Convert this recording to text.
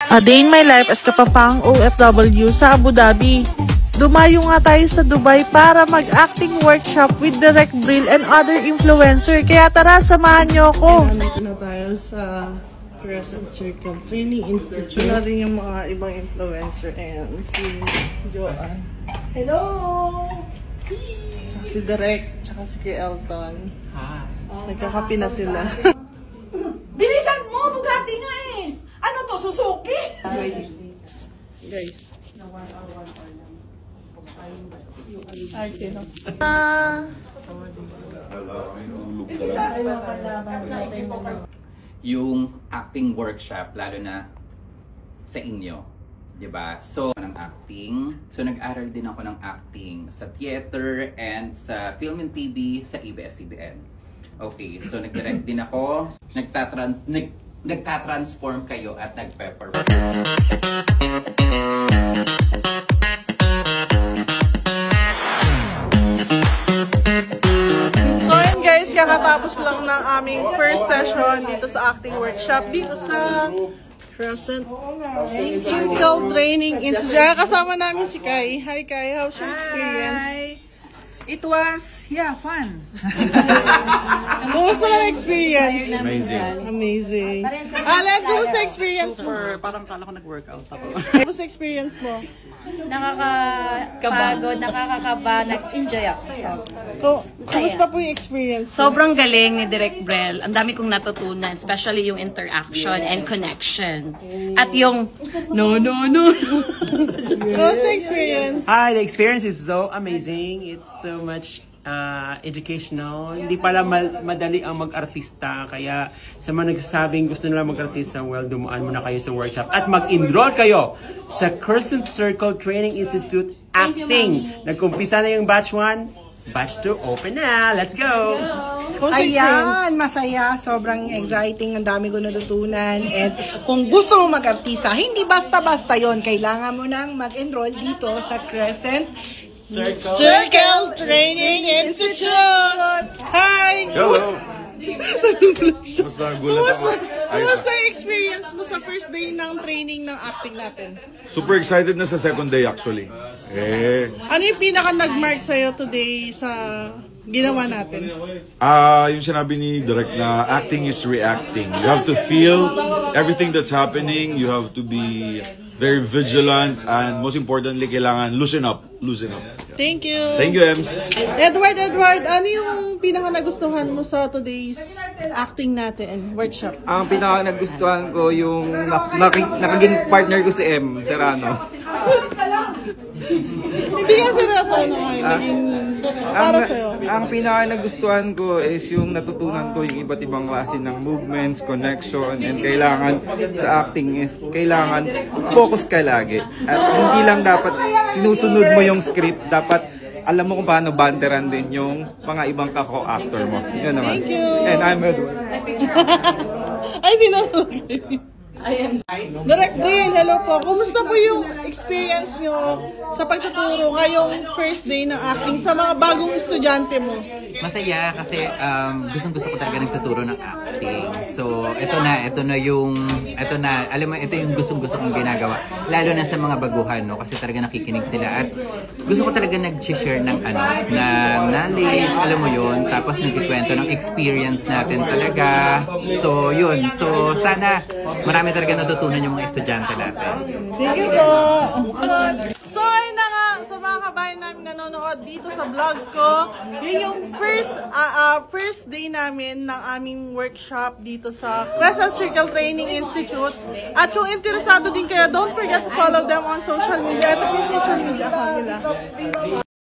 A day in my life as kapapang OFW sa Abu Dhabi. Dumayo nga tayo sa Dubai para mag-acting workshop with Direct Brill and other influencer. Kaya tara, samahan niyo ako. Nandito na tayo sa Crescent Circle Training Institute. Na rin yung mga ibang influencer. Ayan, si Joanne. Hello! Tsaka si Direct, tsaka si Elton. Hi. Nagkakapi na sila. Bilisan mo! Bugatti nga eh! Ano to? Suzuki? Guys. Arte, no? Yung acting workshop, lalo na sa inyo, diba? So, ng acting. So, nag-aral din ako ng acting sa theater and sa film and TV sa ABS-CBN. Okay, so nag-direct din ako. Nagtatransform kayo at nag-pepper. So yun guys, kakatapos lang ng aming first session dito sa acting workshop dito sa Crescent Circle Training Institute. Kasama namin si Kai. Hi Kai, how's your experience? Hi. It was, fun. Kumusta na experience? Amazing. Amazing. Alan, kumusta experience mo? Parang kala ko nag-workout ako. Kumusta experience mo? Nakakapagod, nakakakaba, nag-enjoy ako. Kumusta po yung experience? Sobrang galing ni Direct Brill. Ang dami kong natutunan, especially yung interaction and connection. At yung no. Kumusta experience? Hi, the experience is so amazing. It's so much educational. Hindi pala madali ang mag-artista. Kaya sa mga nagsasabing gusto nila mag-artista, well, dumaan muna kayo sa workshop. At mag-enroll kayo sa Crescent Circle Training Institute Acting. Nag-umpisa na yung batch 1. Batch 2, open na. Let's go! Ayan, masaya. Sobrang exciting. Ang dami ko natutunan. And kung gusto mo mag-artista, hindi basta-basta yon. Kailangan mo nang mag-enroll dito sa Crescent Circle Training Institute! Hi! Hello! Basta gulat ako. Kumusta yung experience mo sa first day ng training ng acting natin? Super excited na sa second day actually. Ano yung pinaka nag-mark sa'yo today sa ginawa natin? Yung sinabi ni Direk na acting is reacting. You have to feel everything that's happening. You have to be very vigilant and most importantly, kailangan loosen up. Loosen up. Thank you. Thank you, Ems. Edward, ano yung pinaka nagustuhan mo sa today's acting natin, workshop? Ang pinaka nagustuhan ko yung nakaging partner ko si M. Serrano. Hindi ka seryoso ngayon, naging para sa'yo. Ang pinaka nagustuhan ko is yung natutunan ko yung iba't ibang klase ng movements, connection, and kailangan sa acting is kailangan focus ka lagi. At hindi lang dapat sinusunod mo yung script, dapat alam mo kung paano banteran din yung mga ibang kako-actor mo. Yun naman. Thank you. And I'm Edward. Ay, di na. Direct Brill, hello po. Kumusta po yung experience nyo sa pagtuturo ngayong first day ng acting sa mga bagong estudyante mo? Masaya kasi gustong-gusto ko talaga nagtuturo ng acting. So, ito na, alam mo, ito yung gustong-gusto kong ginagawa. Lalo na sa mga baguhan, no? Kasi talaga nakikinig sila. At gusto ko talaga nag-share ng knowledge, alam mo yun. Tapos nagkikwento ng experience natin talaga. So, yun. So, sana marami talaga natutunan yung mga estudyante natin. Thank you po. So, ayun na nga, sa mga kabayan namin nanonood dito sa vlog ko, yun yung first day namin ng aming workshop dito sa Crescent Circle Training Institute. At kung interesado din kayo, don't forget to follow them on social media. Ito po yung social media account nila.